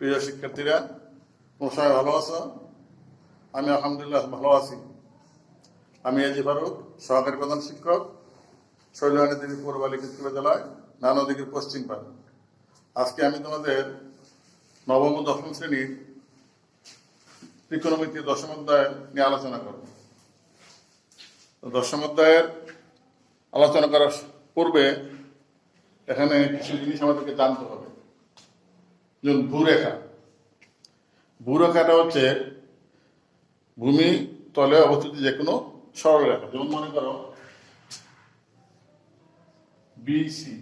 প্রিয় শিক্ষার্থীরা, তোমরা সবাই ভালো আছো? আমি আলহামদুলিল্লাহ ভালো আছি। আমি এজি ফারুক, সহকারী প্রধান শিক্ষক, শৈলবাণী দেবী পৌর বালিকা উচ্চ বিদ্যালয়, নানদিঘির পশ্চিম পাড়। আজকে আমি তোমাদের নবম ও দশম শ্রেণীর ত্রিকোণমিতি দশম অধ্যায় নিয়ে আলোচনা করব। দশম অধ্যায়ের আলোচনা করার পূর্বে এখানে কিছু জিনিস আমাদেরকে জানতে হবে। যেমন ভূরেখা। ভূরেখাটা হচ্ছে ভূমি তলে অবস্থিত যে কোনো সরলরেখা। যেমন মনে করো বিসি,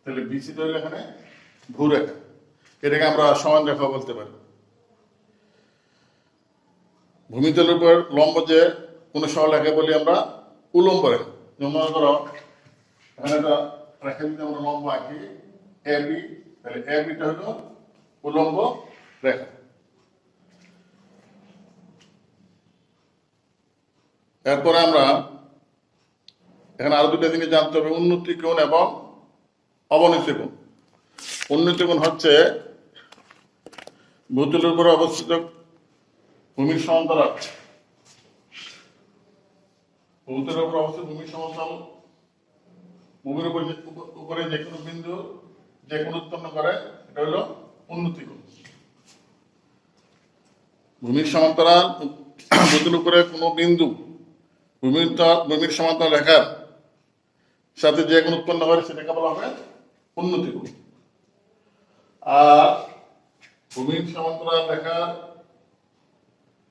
তাহলে বিসি হলো এখানে ভূরেখা। এটাকে আমরা সমান রেখা বলতে পারি। ভূমিতলের উপর লম্ব যে কোনো সরলরেখা বলি আমরা উলম্ব রেখা। যেমন মনে করো এখানে একটা রেখা যদি আমরা লম্ব আঁকি এবি, তাহলে এবিটা হলো উলম্ব রেখা। এরপরে আমরা এখানে আরো দুটো জিনিস জানতে হবে, উন্নতি কোণ এবং অবনতি কোণ। উন্নতি কোণ হচ্ছে ভূতলের উপরে অবস্থিত ভূমির সমান্তরাল, ভূতলের উপরে অবস্থিত ভূমির সমান্তরাল ভূমির উপরে যে কোনো বিন্দু যে কোণ উৎপন্ন করে, এটা হলো উন্নতি কোণ। ভূমির সমান্তরাল ভূতলের উপরে কোনো বিন্দু ভূমির সমান্তরাল রেখার সাথে যে কোণ উৎপন্ন করে সেটাকে বলা হবে উন্নতি কোণ। আর ভূমির সমান্তরাল রেখার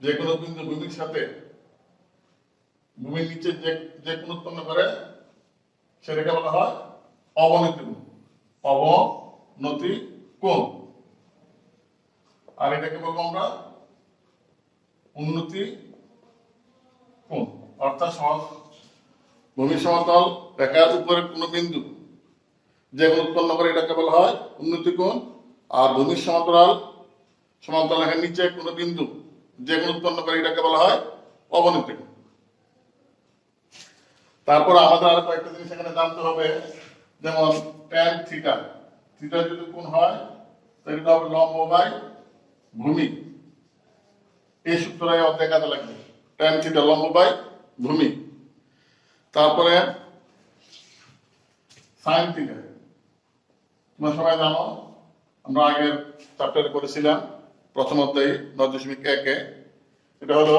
যে কোনো বিন্দু ভূমির সাথে ভূমির নিচে যে কোণ উৎপন্ন করে সেটাকে বলা হয় অবনতি কোণ। অবনতি কোণ। আর এটাকে বলবো আমরা উন্নতি কোণ। অর্থাৎ ভূমির সমতল রেখার উপরে কোনো বিন্দু যে কোণ উৎপন্ন করে এটাকে বলা হয় উন্নতি কোণ। আর ভূমির সমান্তরাল রেখার নিচে কোনো বিন্দু যে কোণ উৎপন্ন করে এটাকে বলা হয় অবনতি কোণ। তারপর আমাদের আরো কয়েকটা জিনিস এখানে জানতে হবে। যেমন ট্যান থিটা, থিটা যদি কোণ হয় তাহলে এটা হবে লম্ব বাই ভূমি। এই সূত্রটাই অধ্যায় কাজে লাগবে, ট্যান থিটা লম্ব বাই ভূমি। তারপরে সাইন থিটা, তোমরা সবাই জানো, আমরা আগের চ্যাপ্টারে পড়েছিলাম প্রথম অধ্যায়ে 9.1-এ। এটা হলো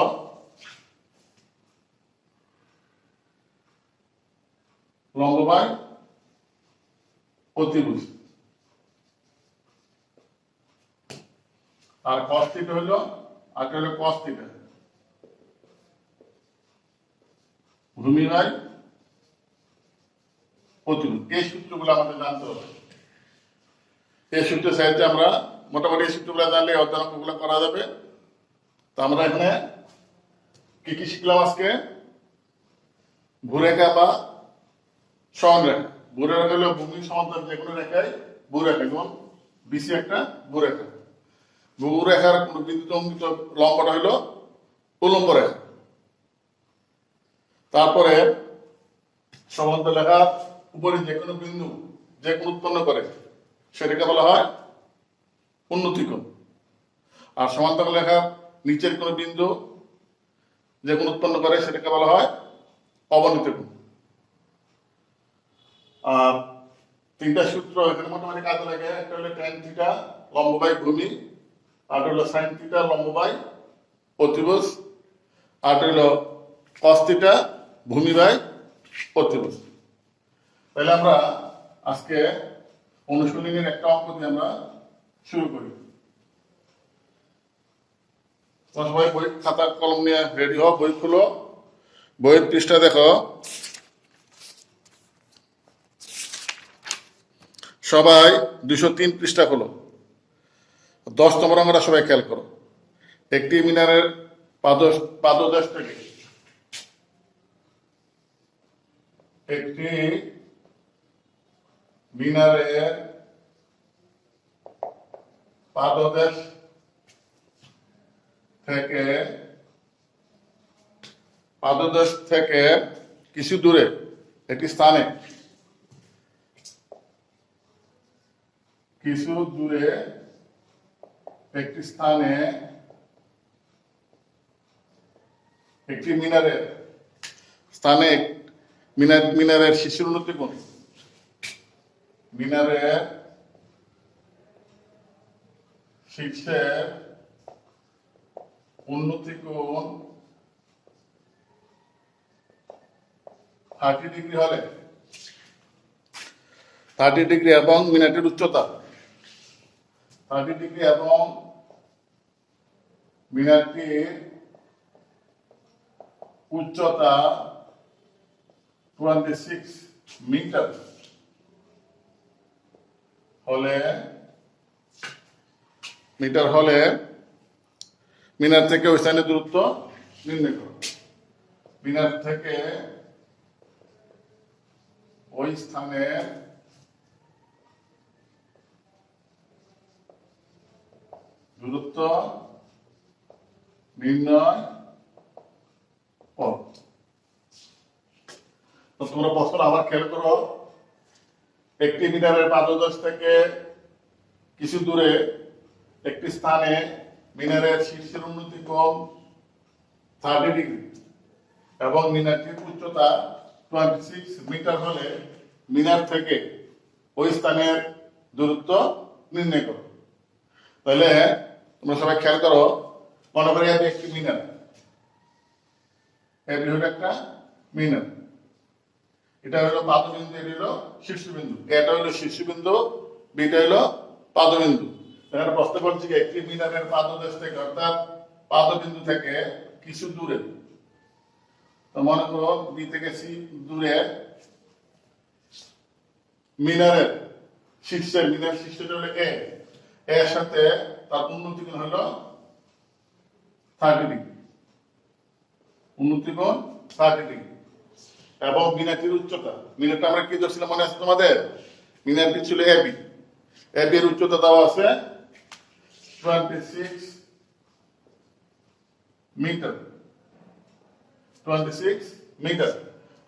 লম্ব বাই অতিভুজ। আর কস থিটা হলো কস থিটা, ভূমি বাই অতিভুজ। এই সূত্রগুলো আমাদের জানতে হবে। এই সূত্রের সাহায্যে আমরা মোটামুটি এই সূত্রগুলো জানলে অধ্যায়নগুলো করা যাবে। তো আমরা এখানে কি কি শিখলাম আজকে? ভূরেখা বা সমান রেখা। ভূরেখা হলো ভূমির সমান্তরাল যে কোনো রেখায় ভূরেখা। যেমন বিসি একটা ভূরেখা। ভূরেখার কোন বিন্দুতে অঙ্কিত লম্বটা হলো উলম্ব রেখা। তারপরে সমান্তরাল রেখার উপরে যে কোনো বিন্দু যে কোণ উৎপন্ন করে সেটাকে বলা হয় উন্নতি কোণ। আর সমান্তরাল রেখার নিচের কোনো বিন্দু যে কোণ উৎপন্ন করে সেটাকে বলা হয় অবনতি কোণ। আর তিনটা সূত্র এখানে মোটামুটি কাজে লাগে। একটা হলো ট্যান থিটা লম্ব বাই ভূমি, আর হলো সাইন থিটা লম্ব বাই অতিভুজ, আর হলো কস থিটা ভূমি বাই অতিভুজ। তাহলে আমরা আজকে অনুশীলনের একটা অঙ্ক দিয়ে আমরা শুরু করি। সবাই বই খাতা কলম নিয়ে রেডি হও, বই খুলো, বইয়ের পৃষ্ঠা দেখো। সবাই 203 পৃষ্ঠা খোলো। 10 নম্বর অঙ্কটা সবাই খেয়াল করো। একটি মিনারের পাদদেশ থেকে একটি মিনারের পাদদেশ থেকে কিছু দূরে একটি স্থানে একটি স্থানে একটি মিনারের স্থানে মিনারের শীর্ষের উন্নতি কোণ, মিনারের শীর্ষের উন্নতি কোণ 30 ডিগ্রি হলে 30 ডিগ্রি এবং মিনারটির উচ্চতা 30 ডিগ্রি এবং মিনারটির উচ্চতা 26 মিটার হলে মিনার থেকে ওই স্থানের দূরত্ব নির্ণয় করো। মিনার থেকে ওই স্থানের দূরত্ব নির্ণয় করো। তো তোমরা প্রশ্ন আবার খেয়াল করো, একটি মিনারের পাদদেশ থেকে কিছু দূরে একটি স্থানে মিনারের শীর্ষের উন্নতি কোণ 30 ডিগ্রি এবং মিনারটির উচ্চতা 26 মিটার হলে মিনার থেকে ওই স্থানের দূরত্ব নির্ণয় করো। তাহলে তোমরা সবাই খেয়াল করো, মনে করি আমি একটি মিনার, এটি হলো একটা মিনার, এটা হলো পাদবিন্দু, এটি হলো শীর্ষবিন্দু, এটা হলো শীর্ষবিন্দু, বিটা হলো পাদবিন্দু। এখানে প্রশ্ন করছি যে একটি মিনারের পাদদেশ থেকে অর্থাৎ পাদবিন্দু থেকে কিছু দূরে, তো মনে করো বি থেকে সি দূরে মিনারের মিনার শীর্ষটা হলো এর সাথে তার উন্নতি কোণ হলো 30 ডিগ্রি, উন্নতি কোণ 30 ডিগ্রি এবং মিনারটির উচ্চতা, মিনারটা আমরা কি ধরছিলাম মনে আছে তোমাদের? মিনারটি ছিল এবি, এর উচ্চতা দেওয়া আছে 26 মিটার, 26 মিটার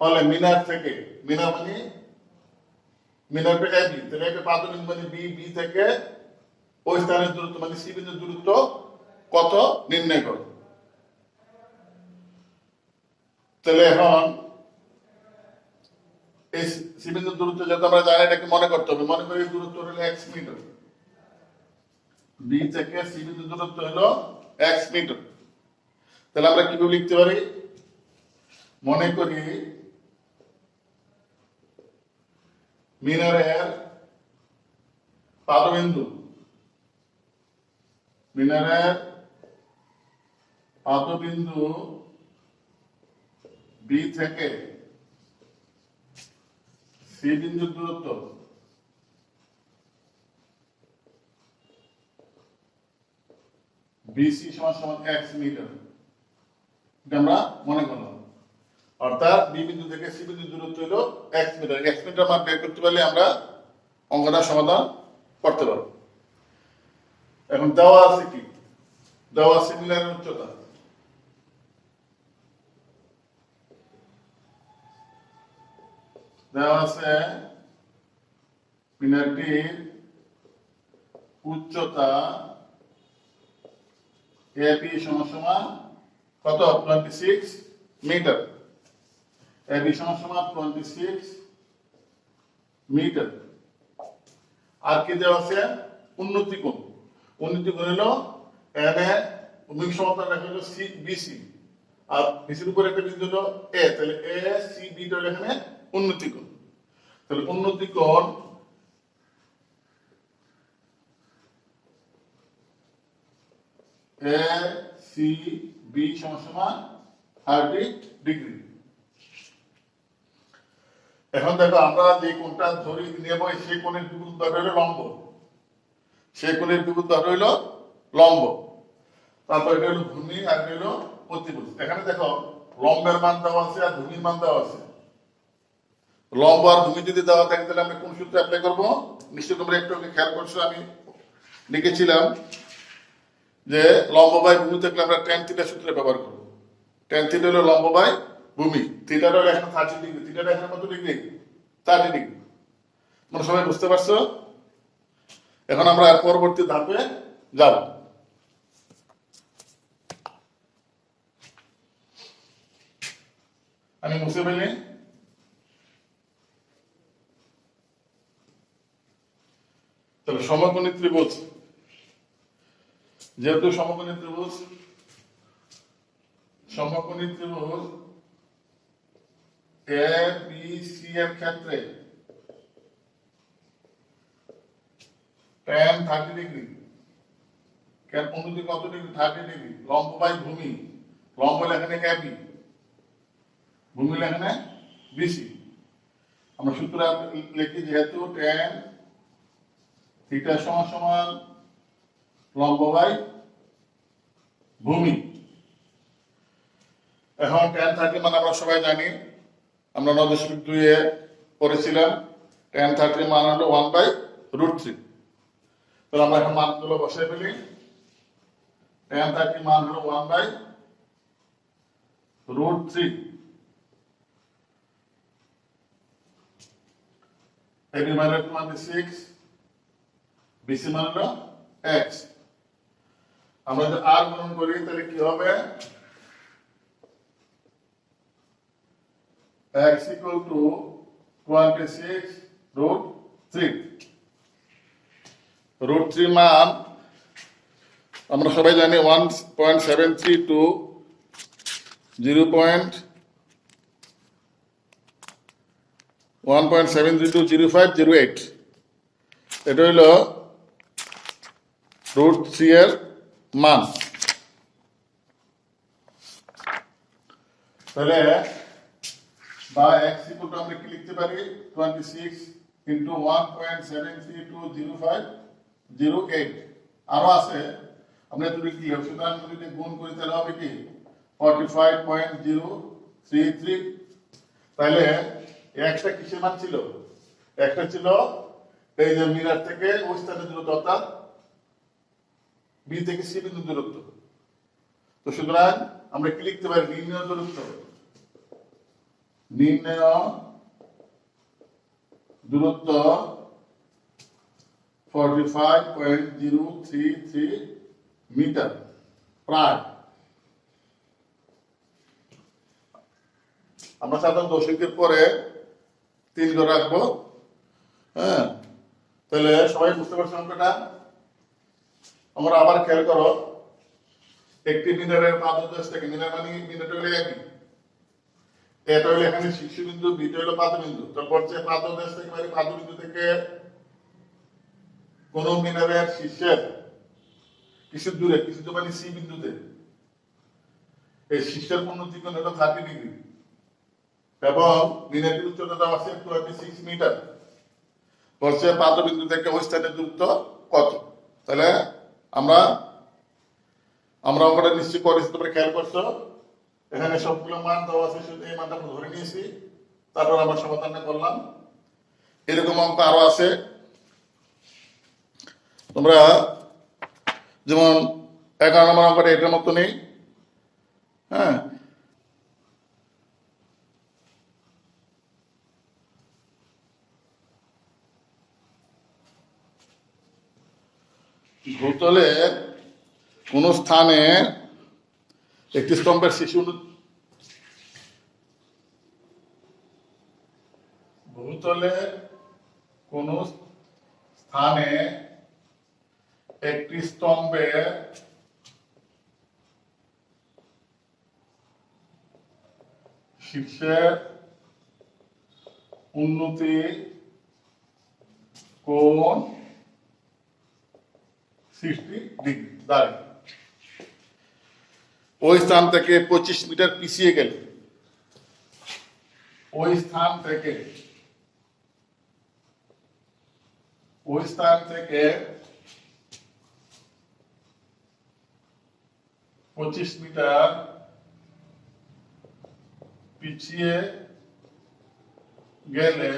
হলে মিনার থেকে, মিনার মানে মিনারটা এবি, তাহলে একটা পাদবিন্দু মানে বি থেকে ওই স্থানের দূরত্ব মানে সি বিন্দুর দূরত্ব কত নির্ণয় করো। তাহলে এখন এই সি বিন্দুর দূরত্ব যত আমরা জানি এটাকে মনে করতে হবে, মনে করি দূরত্ব হলো x মিটার, বি থেকে সি বিন্দুর দূরত্ব হলো x মিটার। তাহলে আমরা কিভাবে লিখতে পারি? মনে করি মিনারের পাদবিন্দু, বি থেকে সি বিন্দুর দূরত্ব বিসি সমান x মিটার, এটা আমরা মনে করলাম। অর্থাৎ বি বিন্দু থেকে সি বিন্দুর দূরত্ব হলো x মিটার। x মিটার মান বের করতে পারলে আমরা অঙ্কটা সমাধান করতে পারবো। এখন দেওয়া আছে কি? দেওয়া আছে মিনারের উচ্চতা, দেওয়া আছে মিনারটির উচ্চতা এবি সমান কত? 26 মিটার, এবি সমান 26 মিটার। আর কি দেওয়া আছে? উন্নতি কোণ, উন্নতি কোণ হলো এখানে ভূমিক সমতল রেখা হলো সি বিসি, আর বিসির উপর একটা বিন্দু হলো এ, তাহলে এ সি বি টা এখানে উন্নতি কোণ। তাহলে উন্নতি কোণ এ সি বি সমান 30 ডিগ্রি। এখন দেখো আমরা যে কোণটা ধরি নেব সেই কোণের বিপরীত বাহু হলো লম্ব, সেই কোণের বিপরীত বাহু হলো লম্ব, তারপর এটা হলো ভূমি আর এটা হলো প্রতিভুজ। এখানে দেখো লম্বের মান দেওয়া আছে আর ভূমির মান দেওয়া আছে। লম্ব আর ভূমি যদি দেওয়া থাকে তাহলে আমরা কোন সূত্র অ্যাপ্লাই করবো? নিশ্চয়ই তোমরা একটু খেয়াল করছো, আমি লিখেছিলাম যে লম্ব বাই ভূমি থাকলে আমরা tan থিটা সূত্র ব্যবহার করবো। tan থিটা হলো লম্ব বাই ভূমি, থিটাটা হলো এখানে 30 ডিগ্রি, থিটাটা এখানে কত ডিগ্রি? 30 ডিগ্রি। তোমরা সবাই বুঝতে পারছো? এখন আমরা পরবর্তী ধাপে যাব। আমি মুছে ফেলি। তাহলে সমকোণী ত্রিভুজ, যেহেতু সমকোণী ত্রিভুজ এ বি সি এর ক্ষেত্রে tan 30 ডিগ্রি, কেন উন্নতি কত ডিগ্রি? 30 ডিগ্রি। লম্ব বাই ভূমি, লম্ব এখানে এবি, ভূমি এখানে বিসি। আমরা সূত্র লিখি, যেহেতু tan থিটা সমান সমান লম্ব বাই ভূমি। এখন tan 30 মান আমরা সবাই জানি, আমরা 9.2 এ পড়েছিলাম। tan 30 মান হলো 1/√3। তাহলে আমরা এখন মানগুলো বসাই ফেলি। tan 30 মান হলো 1/√3। এবি মান হলো 26, বিসি মান হলো x। আমরা যদি r গুণন করি তাহলে কি হবে? x equal to 26√3। √3 মান আমরা সবাই জানি 1.73 টু 1.73 to 0508। এটা হইল √3 এর মান। তাহলে বা x equal to আমরা কি লিখতে পারি? 26 into 1.73 to 0508। আরো আছে, আমরা যদি কি হবে, সুতরাং আমরা যদি গুণ করি তাহলে হবে কি 45.033। তাহলে একটা কিসের মান ছিল? একটা ছিল এই যে মিরার থেকে ওই স্থানের দূরত্ব, অর্থাৎ বি থেকে সি বিন্দু দূরত্ব। তো সুতরাং আমরা কি লিখতে পারি? নির্ণয় দূরত্ব, নির্ণয় দূরত্ব 45.033 মিটার প্রায়। আমরা সাধারণ দশকের পরে 3 করে রাখবো। হ্যাঁ, তাহলে সবাই বুঝতে পারছো অঙ্কটা? আমরা আবার খেয়াল করো, একটি মিনারের পাদদেশ থেকে, মিনার মানে মিনারটা হলো একই, এটা হলো এখানে শীর্ষবিন্দু, বিটা হলো পাদবিন্দু। তারপর যে পাদদেশ থেকে মানে পাদবিন্দু থেকে কোন মিনারের শীর্ষের কিছু দূরে, কিছু দূরে মানে সি বিন্দুতে এই শীর্ষের উন্নতি কোণ হলো 30 ডিগ্রি এবং মিনারটির উচ্চতা দেওয়া আছে 26 মিটার। বলছে পাদবিন্দু থেকে ওই স্থানের দূরত্ব কত? তাহলে আমরা অঙ্কটা নিশ্চয় করেছি, তোমরা খেয়াল করছো। এখানে সবগুলো মান দেওয়া আছে, শুধু এই মানটা আমরা ধরে নিয়েছি, তারপর আমরা সমাধানটা করলাম। এরকম অঙ্ক আরো আছে। তোমরা যেমন 11 নম্বর অঙ্কটা এটার মতো নেই। হ্যাঁ, ভূতলে কোন স্থানে একটি স্তম্ভের শিশু, ভূতলে কোন স্থানে একটি স্তম্ভের শীর্ষের উন্নতি কোণ 60 ডিগ্রি দাঁড়ায়, ওই স্থান থেকে 25 মিটার পিছিয়ে গেলে, ওই স্থান থেকে 25 মিটার পিছিয়ে গেলে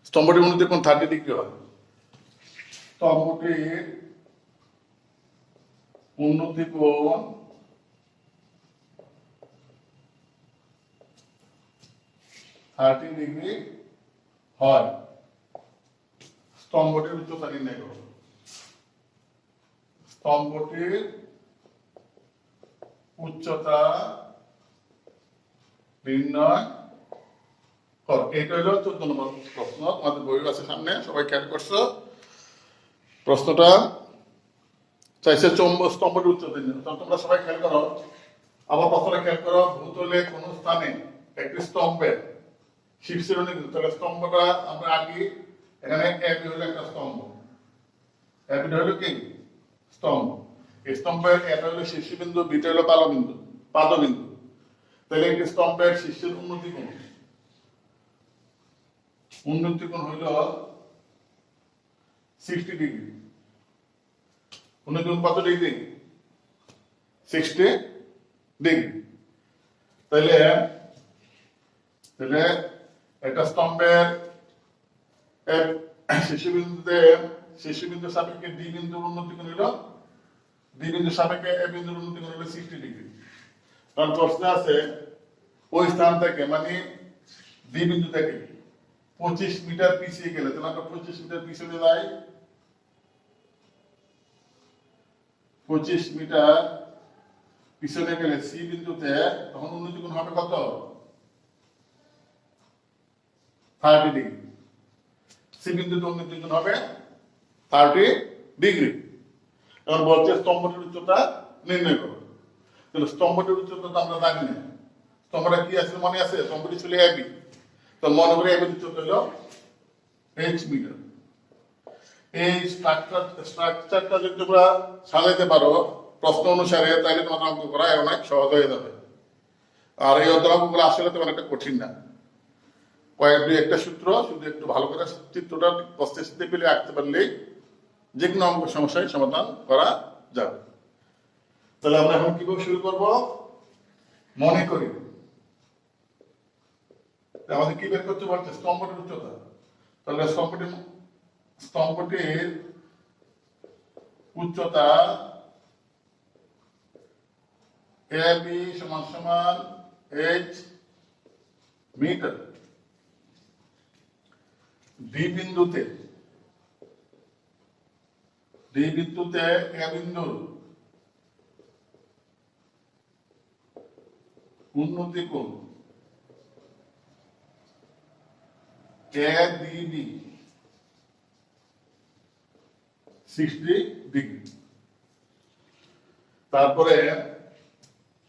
স্তম্ভটির উন্নতি কোণ 30 ডিগ্রি হয়। স্তম্ভটির উন্নতি কোণ 30 ডিগ্রি হয়। স্তম্ভটির উচ্চতা নির্ণয় করো। স্তম্ভটির উচ্চতা নির্ণয় কর। এটা হলো 14 নম্বর প্রশ্ন, তোমাদের বই আছে সামনে, সবাই খেয়াল করছো? প্রশ্নটা চাইছে স্তম্ভের উচ্চতা নির্ণয়। তোমরা সবাই খেয়াল করো, আবার প্রশ্নটা খেয়াল করো, ভূতলে কোন স্থানে একটি স্তম্ভের শীর্ষের কিন্তু, তাহলে স্তম্ভটা আমরা আঁকি। এখানে এবি হলো একটা স্তম্ভ, এবিটা হলো কি স্তম্ভ। এই স্তম্ভের এটা হলো শীর্ষবিন্দু, বিটা হলো পাদবিন্দু। তাহলে একটি স্তম্ভের শীর্ষের উন্নতি কোণ হইল 60 ডিগ্রি। উন্নতি কোণ কত ডিগ্রি? 60 ডিগ্রি। তাহলে একটা স্তম্ভের শীর্ষবিন্দু সাপেক্ষে ডি বিন্দুর উন্নতি কোণ হইল, ডি বিন্দু সাপেক্ষে এ বিন্দুর উন্নতি কোণ হইল 60 ডিগ্রি। কারণ প্রশ্ন আছে ওই স্থান থেকে, মানে ডি বিন্দু থেকে 25 মিটার পিছিয়ে গেলে, তাহলে আমরা 25 মিটার পিছনে যাই। 25 মিটার পিছনে গেলে সি বিন্দুতে তখন উন্নতি কোণ হবে কত? 30 ডিগ্রি। সি বিন্দুতে উন্নতি কোণ হবে 30 ডিগ্রি। এখন বলছে স্তম্ভটির উচ্চতা নির্ণয় করো। তাহলে স্তম্ভটির উচ্চতা তো আমরা জানি না। স্তম্ভটা কি আছে মনে আছে? স্তম্ভটি ছিল এবি। তো মনে করে এবির উচ্চতা হলো h মিটার। এই স্ট্রাকচারটা যদি তোমরা সাজাইতে পারো প্রশ্ন অনুসারে, তাহলে তোমার অঙ্ক করা অনেক সহজ হয়ে যাবে। আর এই অঙ্কগুলো আসলে তোমার একটা কঠিন না, একটা সূত্র শুধু একটু ভালো করে চিত্রটা মস্তিষ্কে পেলে আঁকতে পারলেই যে কোনো অঙ্ক সমস্যায় সমাধান করা যাবে। তাহলে আমরা এখন কিভাবে শুরু করব? মনে করি আমাদের কি বের করতে পারছে? স্তম্ভটির উচ্চতা। তাহলে স্তম্ভটির উচ্চতা এবি সমান সমান h মিটার। ডি বিন্দুতে এ বিন্দুর উন্নতি কোণ এডিবি 60 ডিগ্রি। তারপরে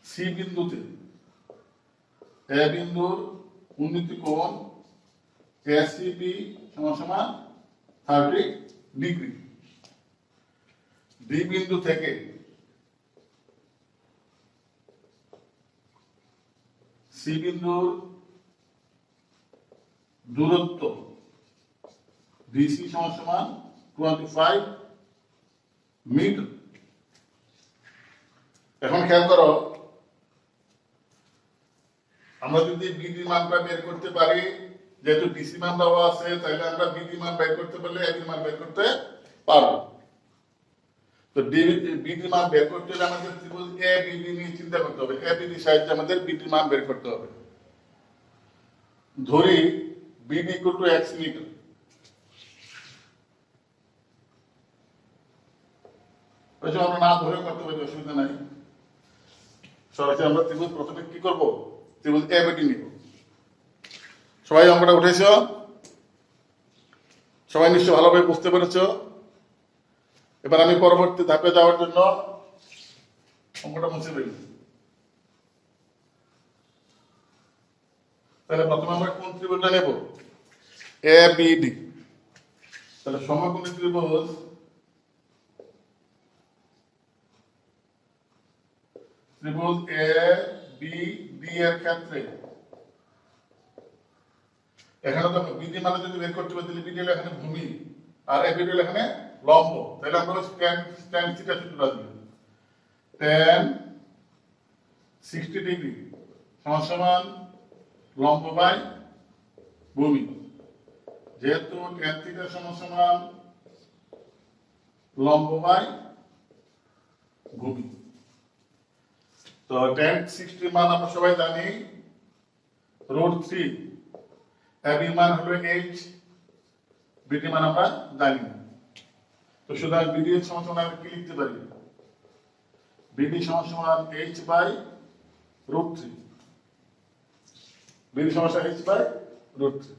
সি বিন্দুতে এ বিন্দুর উন্নতি কোণ এসিবি সমান সমান 30 ডিগ্রি। ডি বিন্দু থেকে সি বিন্দুর দূরত্ব ডিসি সমান সমান 25 মিটার। এখন খেয়াল করো, আমরা যদি বিডি মানটা বের করতে পারি, যেহেতু ডিসি মান দেওয়া আছে, তাহলে আমরা বিডি মান বের করতে পারলে এবি মান বের করতে পারবো। তো বিডি মান বের করতে হলে আমাদের ত্রিভুজ এ বিডি নিয়ে চিন্তা করতে হবে। এ বিডি সাহায্যে আমাদের বিডি মান বের করতে হবে। ধরি BD equal to x metre. আমরা না ধরে করতে পারি, অসুবিধা নাই। সরাসরি আমরা ত্রিভুজ প্রথমে কি করব? ত্রিভুজ এ বিডি নিব। সবাই অঙ্কটা উঠেছ? সবাই নিশ্চয় ভালোভাবে বুঝতে পেরেছ? এবার আমি পরবর্তী ধাপে যাওয়ার জন্য অঙ্কটা মুছে ফেলি। তাহলে প্রথমে আমরা কোন ত্রিভুজটা নেব? A B D. তাহলে সমকোণী ত্রিভুজ এ বি ডি এর ক্ষেত্রে এখানে তো বিডি মানে যদি বের করতে পারি, তাহলে বিডি হলো এখানে ভূমি আর এ বিডি হলো এখানে লম্ব। তাহলে আমরা tan থিটা সূত্র আসবে। tan 60 ডিগ্রি সমান সমান লম্ব বাই ভূমি। যেহেতু tan থিটা সমান সমান লম্ব বাই ভূমি, তো tan 60 মান আমরা সবাই জানি √3। এবি মান হলো h, বিডি মান আমরা জানি না। তো সুতরাং বিডি এর সমান আমরা কি লিখতে পারি? বিডি সমান এইচ বাই √3, বিডি সমান এইচ বাই √3।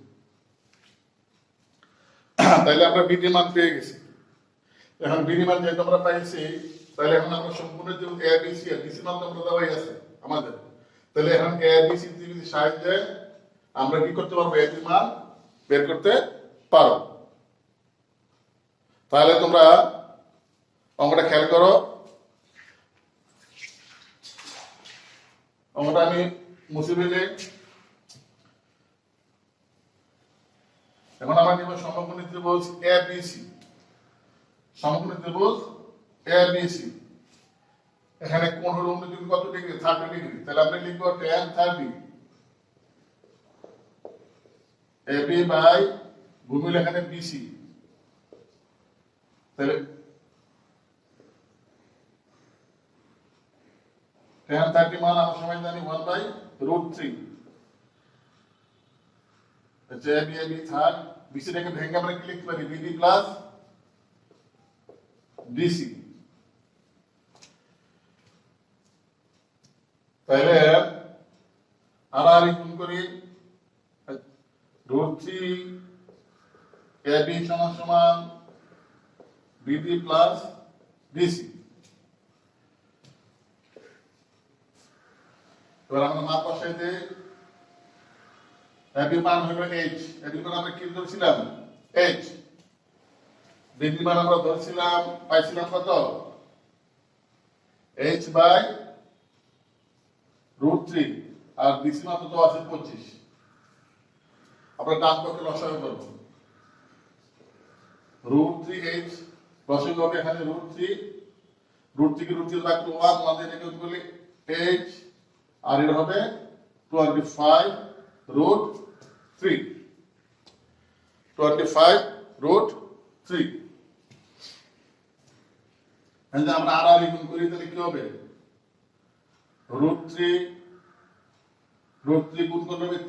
তাহলে আমরা বিডি মান পেয়ে গেছি। এখন বিডি মান যেহেতু আমরা পাইছি, তাহলে এখন আমরা সম্পূর্ণ যে A B C R DC মান তো আমরা দেওয়াই আছে আমাদের। তাহলে এখন এ বি সি সাহায্যে আমরা কি করতে পারবো, এ বি মান বের করতে পারো। তাহলে তোমরা অঙ্কটা খেয়াল করো। অঙ্কটা আমি মুছে ফেলে এখন আমরা নিব সমকোণী ত্রিভুজ এ বি সি। সমকোণী ত্রিভুজ এ বি সি, এখানে কোণ হলো কত ডিগ্রি, 30 ডিগ্রি। তাহলে আমরা লিখবো tan 30 AB বাই ভূমি এখানে BC। তাহলে tan 30 মান আমরা সবাই জানি 1/√3। আচ্ছা AB থাক, BC টাকে ভেঙে আমরা কি লিখতে পারি, BD প্লাস DC। তাহলে আর গুণ করি √3 AB সমান BD প্লাস DC। এবার আমরা মান বসাই দিই। AB মান হলো h, AB মান আমরা কি ধরছিলাম, h। BD মান আমরা ধরছিলাম, পাইছিলাম কত, h বাই √3, আর DC মান তো আছে 25। আমরা ডান পক্ষে লসাগু করব, √3h লসাগু হবে এখানে √3 কে √3 রাখলে 1 মানে এটাকে বলি h, আর এর হবে 25√3, 25√3। যদি আমরা আর গুণ করি তাহলে কি হবে, √3 গুণ করলে হবে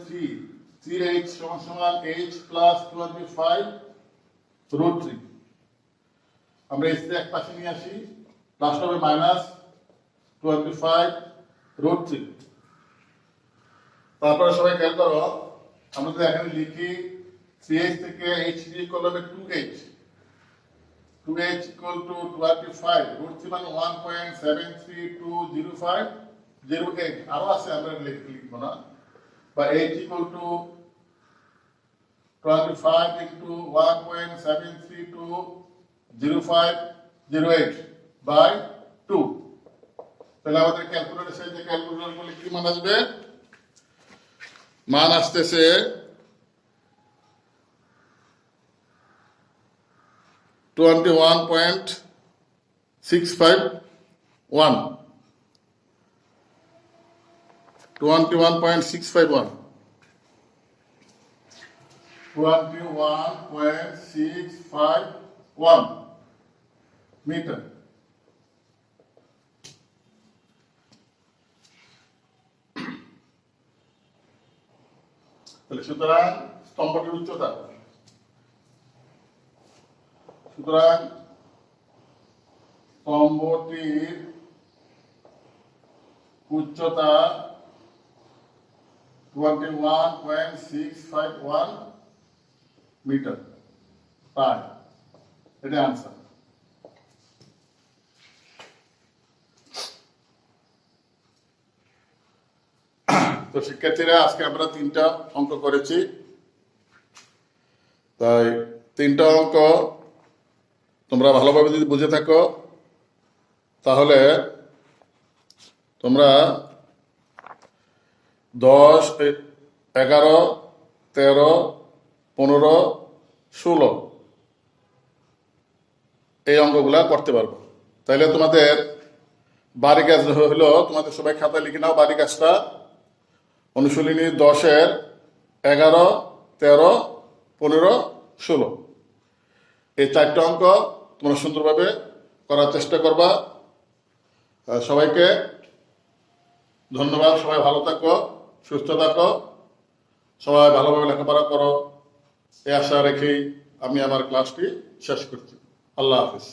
3h সমান h প্লাস 25√3। আমরা h কে এক পাশে নিয়ে আসি, লাস্ট হবে মাইনাস 25√3। তারপরে সবাই খেয়াল করো, আমরা যদি এখানে লিখি 3h থেকে h বিয়োগ করলে হবে 2h, 2h equal to 25, √3 মানে 1.7320508। আরো আছে, আমরা লিখবো না, বা h equal to 25 into 1.7320508 by 2। তাহলে আমাদের ক্যালকুলেটর সাহায্যে ক্যালকুলেটর করলে কি মান আসবে, মান আসতেছে 21.651, 21.651 মিটার। তাহলে সুতরাং স্তম্ভটির উচ্চতা, সুতরাং স্তম্ভটির উচ্চতা 21.651 মিটার পাই, এটা আনসার। তো শিক্ষার্থীরা, আজকে আমরা 3টা অঙ্ক করেছি। তাই 3টা অঙ্ক তোমরা ভালোভাবে যদি বুঝে থাকো, তাহলে তোমরা 10, 11, 13, 15, 16 এই অঙ্কগুলা করতে পারবো। তাইলে তোমাদের বাড়ি কাজ হলো, তোমাদের সবাই খাতায় লিখে নাও বাড়ি কাজটা। অনুশীলনী 10-এর 11, 13, 15, 16 এই 4টা অঙ্ক তোমরা সুন্দরভাবে করার চেষ্টা করবা। সবাইকে ধন্যবাদ। সবাই ভালো থাকো, সুস্থ থাকো, সবাই ভালোভাবে লেখাপড়া করো, এই আশা রেখেই আমি আমার ক্লাসটি শেষ করছি। আল্লাহ হাফিজ।